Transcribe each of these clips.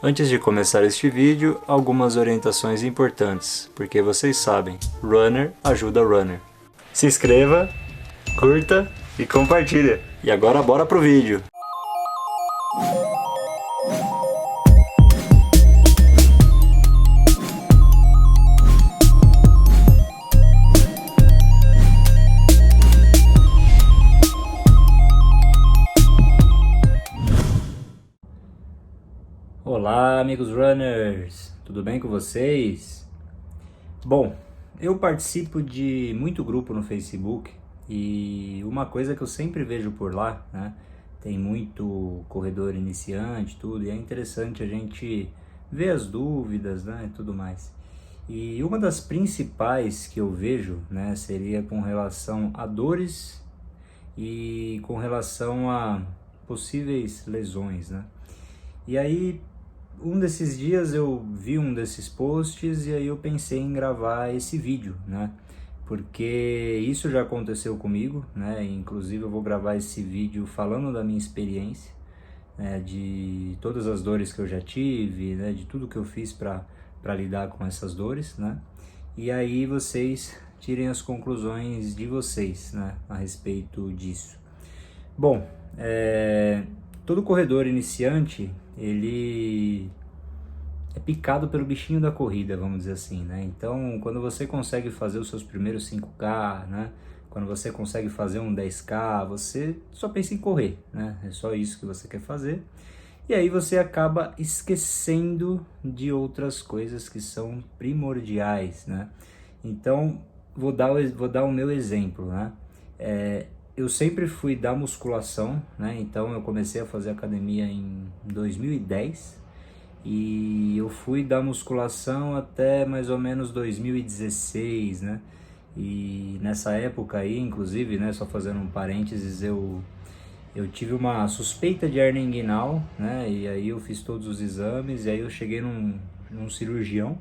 Antes de começar este vídeo, algumas orientações importantes, porque vocês sabem, runner ajuda runner. Se inscreva, curta e compartilha. E agora bora pro vídeo! Olá, amigos runners! Tudo bem com vocês? Bom, eu participo de muito grupo no Facebook e uma coisa que eu sempre vejo por lá, né? Tem muito corredor iniciante, tudo, e é interessante a gente ver as dúvidas, né, e tudo mais. E uma das principais que eu vejo, né, seria com relação a dores e com relação a possíveis lesões, né? E aí, um desses dias eu vi um desses posts e aí eu pensei em gravar esse vídeo, né? Porque isso já aconteceu comigo, né? Inclusive eu vou gravar esse vídeo falando da minha experiência, né? De todas as dores que eu já tive, né? De tudo que eu fiz para lidar com essas dores, né? E aí vocês tirem as conclusões de vocês, né? A respeito disso. Bom, todo corredor iniciante, ele é picado pelo bichinho da corrida, vamos dizer assim, né? Então, quando você consegue fazer os seus primeiros 5K, né? Quando você consegue fazer um 10K, você só pensa em correr, né? É só isso que você quer fazer. E aí você acaba esquecendo de outras coisas que são primordiais, né? Então, vou dar o meu exemplo, né? Eu sempre fui da musculação, né? Então eu comecei a fazer academia em 2010 e eu fui da musculação até mais ou menos 2016, né? E nessa época aí, inclusive, né, só fazendo um parênteses, eu tive uma suspeita de hernia inguinal, né? E aí eu fiz todos os exames e aí eu cheguei num cirurgião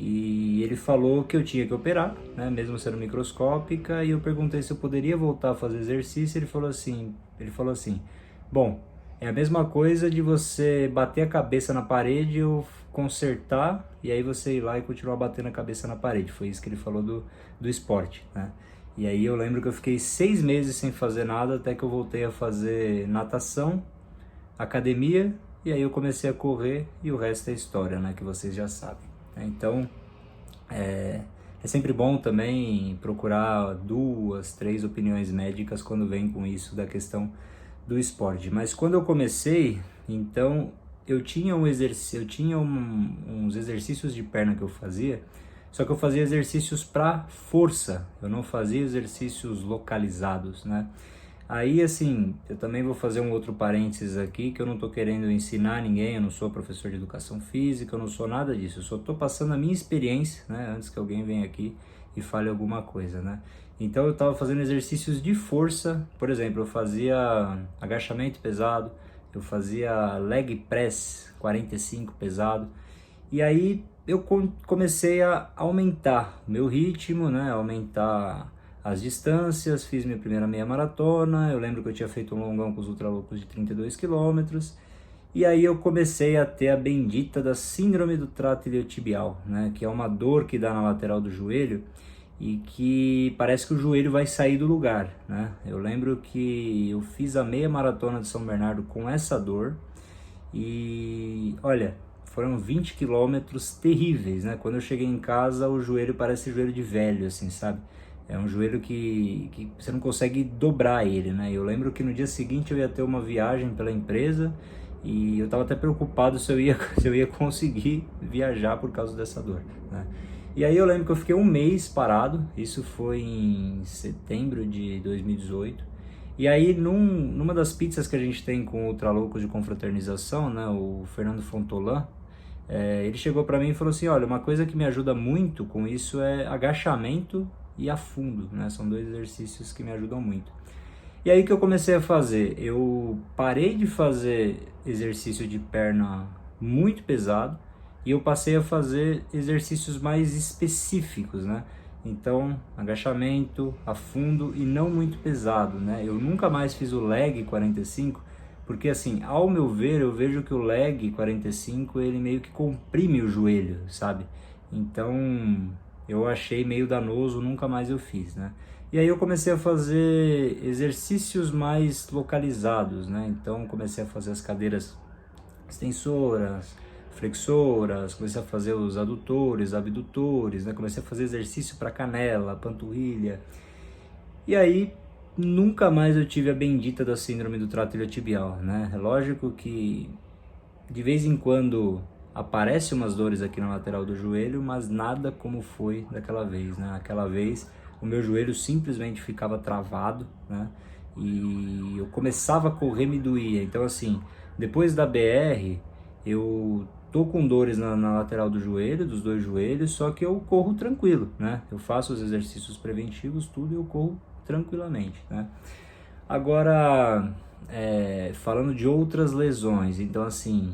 e ele falou que eu tinha que operar, né, mesmo sendo microscópica, e eu perguntei se eu poderia voltar a fazer exercício. Ele falou assim, bom, é a mesma coisa de você bater a cabeça na parede ou consertar e aí você ir lá e continuar batendo a cabeça na parede. Foi isso que ele falou do esporte, né? E aí eu lembro que eu fiquei 6 meses sem fazer nada até que eu voltei a fazer natação, academia, e aí eu comecei a correr e o resto é história, né, que vocês já sabem. Então, é sempre bom também procurar 2, 3 opiniões médicas quando vem com isso da questão do esporte. Mas quando eu comecei, então eu tinha uns exercícios de perna que eu fazia, só que eu fazia exercícios para força, eu não fazia exercícios localizados, né? Aí, assim, eu também vou fazer um outro parênteses aqui, que eu não estou querendo ensinar ninguém, eu não sou professor de educação física, eu não sou nada disso, eu só estou passando a minha experiência, né, antes que alguém venha aqui e fale alguma coisa, né. Então eu estava fazendo exercícios de força, por exemplo, eu fazia agachamento pesado, eu fazia leg press 45 pesado, e aí eu comecei a aumentar o meu ritmo, né, aumentar as distâncias, fiz minha primeira meia maratona, eu lembro que eu tinha feito um longão com os ultraloucos de 32 quilômetros, e aí eu comecei a ter a bendita da síndrome do trato iliotibial, né, que é uma dor que dá na lateral do joelho e que parece que o joelho vai sair do lugar, né. Eu lembro que eu fiz a meia maratona de São Bernardo com essa dor e, olha, foram 20 quilômetros terríveis, né, quando eu cheguei em casa o joelho parece joelho de velho, assim, sabe. É um joelho que você não consegue dobrar ele, né? Eu lembro que no dia seguinte eu ia ter uma viagem pela empresa e eu estava até preocupado se eu ia conseguir viajar por causa dessa dor, né? E aí eu lembro que eu fiquei um mês parado, isso foi em setembro de 2018. E aí numa das pizzas que a gente tem com o Ultraloucos de confraternização, né, o Fernando Fontolan, ele chegou para mim e falou assim, olha, uma coisa que me ajuda muito com isso é agachamento e afundo, né? São 2 exercícios que me ajudam muito. E aí que eu comecei a fazer? Eu parei de fazer exercício de perna muito pesado e eu passei a fazer exercícios mais específicos, né? Então, agachamento, afundo e não muito pesado, né? Eu nunca mais fiz o leg 45 Porque assim, ao meu ver, eu vejo que o leg 45, ele meio que comprime o joelho, sabe? Então, eu achei meio danoso, nunca mais eu fiz, né? E aí eu comecei a fazer exercícios mais localizados, né? Então, comecei a fazer as cadeiras extensoras, flexoras, comecei a fazer os adutores, abdutores, né? Comecei a fazer exercício para canela, panturrilha. E aí nunca mais eu tive a bendita da síndrome do trato iliotibial, né? É lógico que de vez em quando aparecem umas dores aqui na lateral do joelho, mas nada como foi daquela vez, né? Aquela vez o meu joelho simplesmente ficava travado, né? E eu começava a correr, me doía. Então assim, depois da BR, eu tô com dores na lateral do joelho, dos dois joelhos, só que eu corro tranquilo, né? Eu faço os exercícios preventivos, tudo, e eu corro tranquilamente, né? Agora, falando de outras lesões, então assim,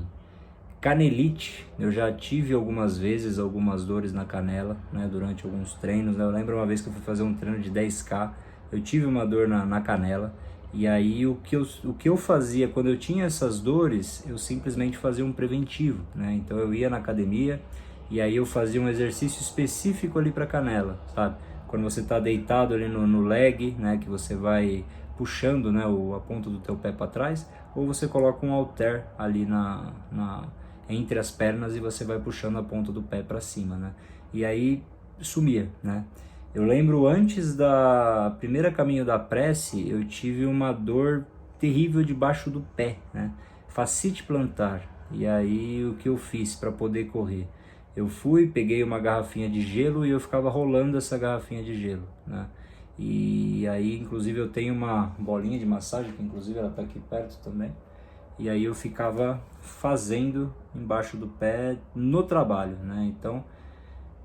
canelite, eu já tive algumas vezes algumas dores na canela, né, durante alguns treinos, né? Eu lembro uma vez que eu fui fazer um treino de 10K, eu tive uma dor na canela, e aí o que eu fazia quando eu tinha essas dores, eu simplesmente fazia um preventivo, né? Então eu ia na academia, e aí eu fazia um exercício específico ali para canela, sabe? Quando você está deitado ali no leg, né, que você vai puxando, né, a ponta do teu pé para trás, ou você coloca um halter ali entre as pernas e você vai puxando a ponta do pé para cima, né? E aí sumia, né? Eu lembro antes da primeira caminho da prece, eu tive uma dor terrível debaixo do pé, né? Fascite plantar. E aí o que eu fiz para poder correr? Eu fui, peguei uma garrafinha de gelo e eu ficava rolando essa garrafinha de gelo, né? E aí, inclusive, eu tenho uma bolinha de massagem, que inclusive ela está aqui perto também. E aí eu ficava fazendo embaixo do pé no trabalho, né? Então,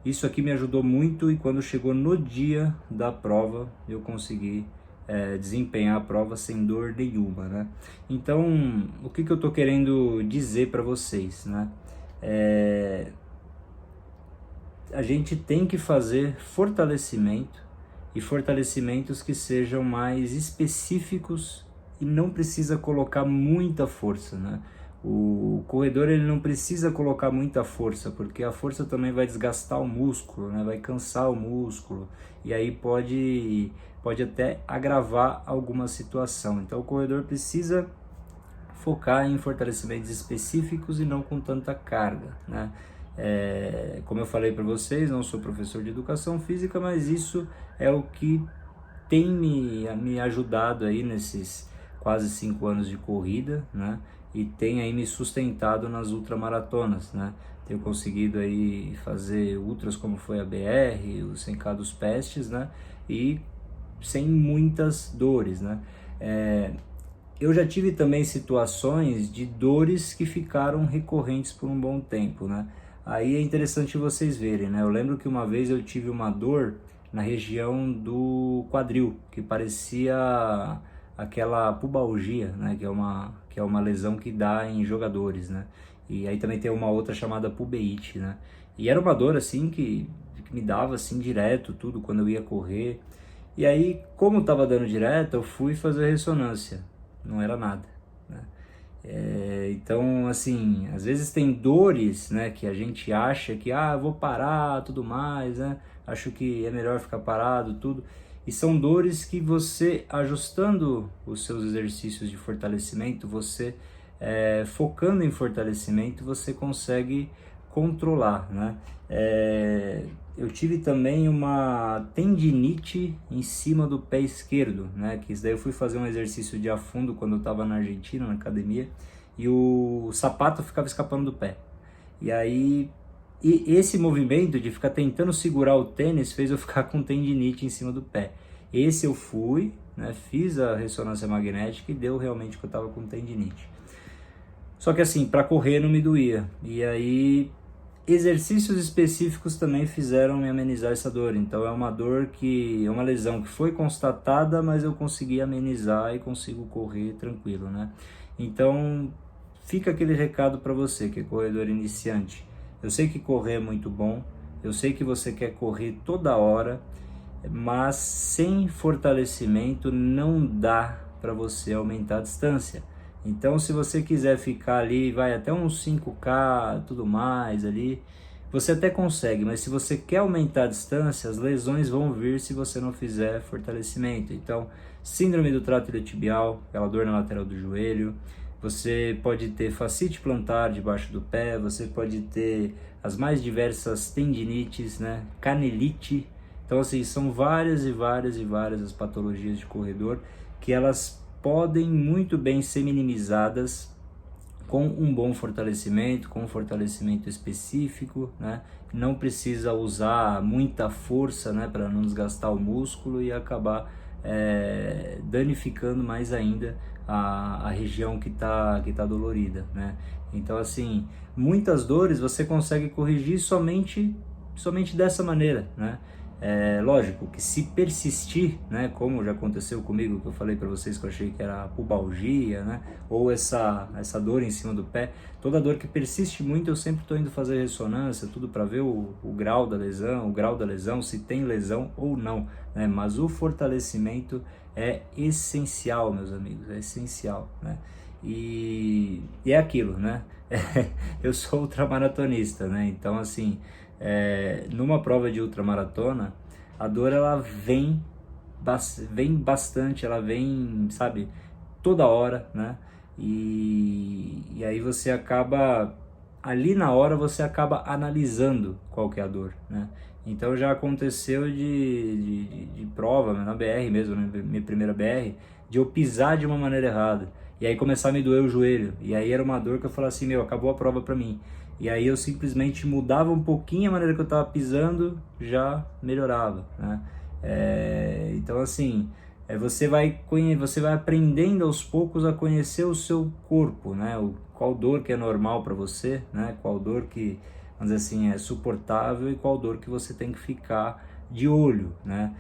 isso aqui me ajudou muito, e quando chegou no dia da prova, eu consegui desempenhar a prova sem dor nenhuma, né? Então, o que eu tô querendo dizer para vocês, né? A gente tem que fazer fortalecimento, e fortalecimentos que sejam mais específicos, e não precisa colocar muita força, né? O corredor, ele não precisa colocar muita força, porque a força também vai desgastar o músculo, né? Vai cansar o músculo, e aí pode até agravar alguma situação. Então o corredor precisa focar em fortalecimentos específicos e não com tanta carga, né? Como eu falei para vocês, não sou professor de educação física, mas isso é o que tem me ajudado aí nesses quase 5 anos de corrida, né? E tem aí me sustentado nas ultramaratonas, né? Tenho conseguido aí fazer ultras como foi a BR, o 100K dos Pestes, né? E sem muitas dores, né? Eu já tive também situações de dores que ficaram recorrentes por um bom tempo, né? Aí é interessante vocês verem, né? Eu lembro que uma vez eu tive uma dor na região do quadril, que parecia aquela pubalgia, né? Que é uma lesão que dá em jogadores, né? E aí também tem uma outra chamada pubeite, né? E era uma dor assim que me dava assim direto, tudo, quando eu ia correr. E aí, como estava dando direto, eu fui fazer ressonância. Não era nada, né? Então, assim, às vezes tem dores, né, que a gente acha que, eu vou parar, tudo mais, né? Acho que é melhor ficar parado, tudo. E são dores que você, ajustando os seus exercícios de fortalecimento, você focando em fortalecimento, você consegue controlar, né? Eu tive também uma tendinite em cima do pé esquerdo, né? Que isso daí eu fui fazer um exercício de afundo quando eu estava na Argentina, na academia, e o sapato ficava escapando do pé. E aí, esse movimento de ficar tentando segurar o tênis fez eu ficar com tendinite em cima do pé. Esse eu fui, né? Fiz a ressonância magnética e deu realmente que eu estava com tendinite. Só que assim, para correr não me doía. E aí, exercícios específicos também fizeram me amenizar essa dor. Então é uma dor que é uma lesão que foi constatada, mas eu consegui amenizar e consigo correr tranquilo, né? Então fica aquele recado para você que é corredor iniciante. Eu sei que correr é muito bom, eu sei que você quer correr toda hora, mas sem fortalecimento não dá para você aumentar a distância. Então, se você quiser ficar ali, vai até uns 5K, tudo mais ali, você até consegue, mas se você quer aumentar a distância, as lesões vão vir se você não fizer fortalecimento. Então, síndrome do trato iliotibial, aquela dor na lateral do joelho, você pode ter fascite plantar debaixo do pé, você pode ter as mais diversas tendinites, né? Canelite. Então, assim, são várias e várias e várias as patologias de corredor que elas podem muito bem ser minimizadas com um bom fortalecimento, com um fortalecimento específico, né? Não precisa usar muita força, né, para não desgastar o músculo e acabar danificando mais ainda a região que tá dolorida, né? Então, assim, muitas dores você consegue corrigir somente dessa maneira, né? Lógico que se persistir, né, como já aconteceu comigo, que eu falei para vocês que eu achei que era a pubalgia, né, ou essa dor em cima do pé, toda dor que persiste muito eu sempre estou indo fazer ressonância, tudo para ver o grau da lesão, se tem lesão ou não, né, mas o fortalecimento é essencial, meus amigos, é essencial, né, e é aquilo, né, eu sou ultramaratonista, né, então assim, numa prova de ultramaratona, a dor ela vem bastante, ela vem, sabe, toda hora, né? E aí você acaba, ali na hora você acaba analisando qual que é a dor, né? Então já aconteceu de prova, na BR mesmo, né? Minha primeira BR, de eu pisar de uma maneira errada. E aí começar a me doer o joelho. E aí era uma dor que eu falava assim, meu, acabou a prova pra mim. E aí eu simplesmente mudava um pouquinho a maneira que eu estava pisando, já melhorava, né? Então assim, você vai aprendendo aos poucos a conhecer o seu corpo, né? Qual dor que é normal para você, né? Qual dor que, vamos dizer assim, é suportável e qual dor que você tem que ficar de olho, né?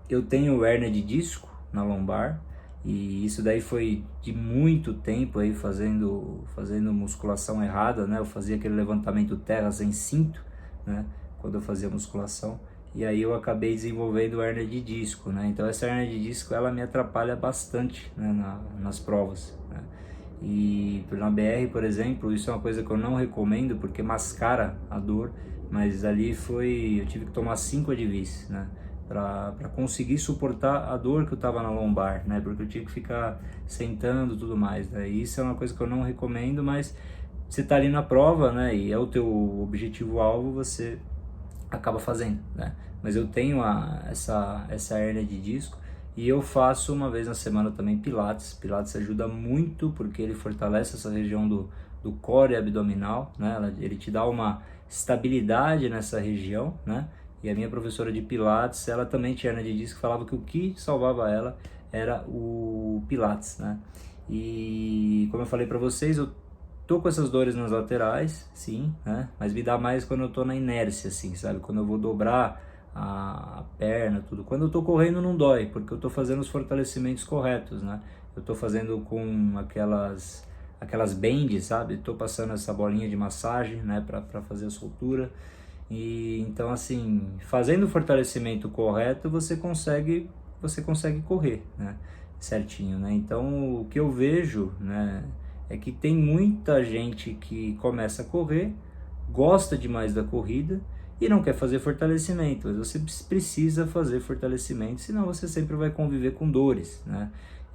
Eu tenho hérnia de disco na lombar, e isso daí foi de muito tempo aí fazendo musculação errada, né? Eu fazia aquele levantamento terra sem cinto, né? Quando eu fazia musculação, e aí eu acabei desenvolvendo hérnia de disco, né? Então essa hérnia de disco ela me atrapalha bastante, né? Nas provas, né? E na BR, por exemplo, isso é uma coisa que eu não recomendo porque mascara a dor, mas ali eu tive que tomar 5 Advis, né? Para conseguir suportar a dor que eu tava na lombar, né? Porque eu tinha que ficar sentando e tudo mais, né? E isso é uma coisa que eu não recomendo, mas você tá ali na prova, né? E é o teu objetivo-alvo, você acaba fazendo, né? Mas eu tenho essa hérnia de disco e eu faço uma vez na semana também Pilates. Pilates ajuda muito porque ele fortalece essa região do core abdominal, né? Ele te dá uma estabilidade nessa região, né? E a minha professora de Pilates, ela também tinha hérnia de disco, falava que o que salvava ela era o Pilates, né? E como eu falei para vocês, eu tô com essas dores nas laterais, sim, né? Mas me dá mais quando eu tô na inércia, assim, sabe? Quando eu vou dobrar a perna, tudo. Quando eu tô correndo não dói, porque eu tô fazendo os fortalecimentos corretos, né? Eu tô fazendo com aquelas bands, sabe? Tô passando essa bolinha de massagem, né? Pra fazer a soltura. E então, assim, fazendo o fortalecimento correto, você consegue correr, né? Certinho, né? Então, o que eu vejo, né, é que tem muita gente que começa a correr, gosta demais da corrida e não quer fazer fortalecimento, mas você precisa fazer fortalecimento, senão você sempre vai conviver com dores, né?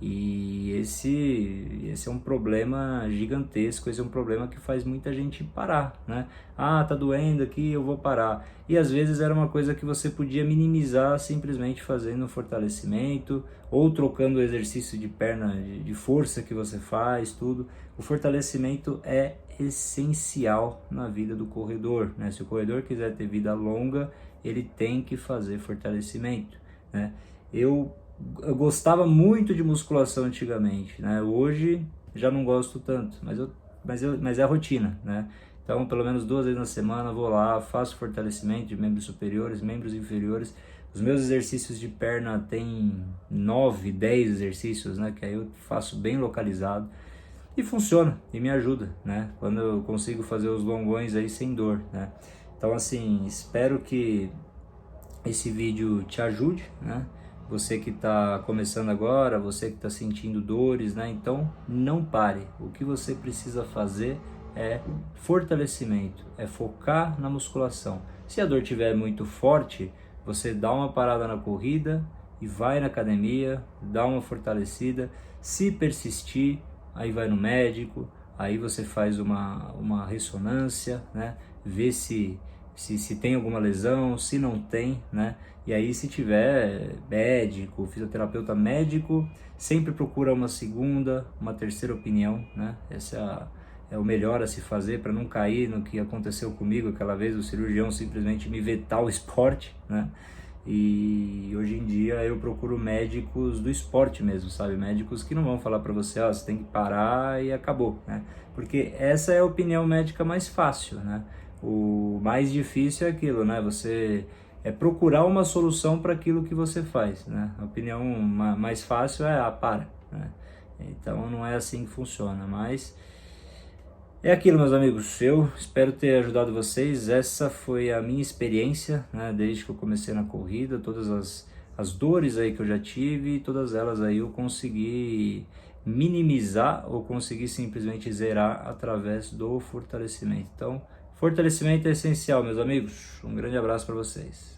E esse é um problema gigantesco, esse é um problema que faz muita gente parar, né? Ah, tá doendo aqui, eu vou parar. E às vezes era uma coisa que você podia minimizar simplesmente fazendo um fortalecimento ou trocando o exercício de perna, de força que você faz, tudo. O fortalecimento é essencial na vida do corredor, né? Se o corredor quiser ter vida longa, ele tem que fazer fortalecimento, né? Eu gostava muito de musculação antigamente, né? Hoje já não gosto tanto, mas é a rotina, né? Então, pelo menos 2 vezes na semana eu vou lá, faço fortalecimento de membros superiores, membros inferiores. Os meus exercícios de perna tem 9, 10 exercícios, né? Que aí eu faço bem localizado e funciona e me ajuda, né? Quando eu consigo fazer os longões aí sem dor, né? Então, assim, espero que esse vídeo te ajude, né? você que está começando agora, você que está sentindo dores, né? Então não pare. O que você precisa fazer é fortalecimento, é focar na musculação. Se a dor estiver muito forte, você dá uma parada na corrida e vai na academia, dá uma fortalecida. Se persistir, aí vai no médico, aí você faz uma ressonância, né? Vê se tem alguma lesão, se não tem, né? E aí se tiver médico, fisioterapeuta médico, sempre procura uma segunda, uma terceira opinião, né? Essa é o melhor a se fazer para não cair no que aconteceu comigo aquela vez, o cirurgião simplesmente me vetar o esporte, né? E hoje em dia eu procuro médicos do esporte mesmo, sabe? Médicos que não vão falar para você, ó, você tem que parar e acabou, né? Porque essa é a opinião médica mais fácil, né? O mais difícil é aquilo, né? Você procurar uma solução para aquilo que você faz, né? A opinião mais fácil é, para, né? Então não é assim que funciona, mas é aquilo, meus amigos. Eu espero ter ajudado vocês. Essa foi a minha experiência, né? Desde que eu comecei na corrida, todas as dores aí que eu já tive, todas elas aí eu consegui minimizar ou consegui simplesmente zerar através do fortalecimento. Então, fortalecimento é essencial, meus amigos. Um grande abraço para vocês.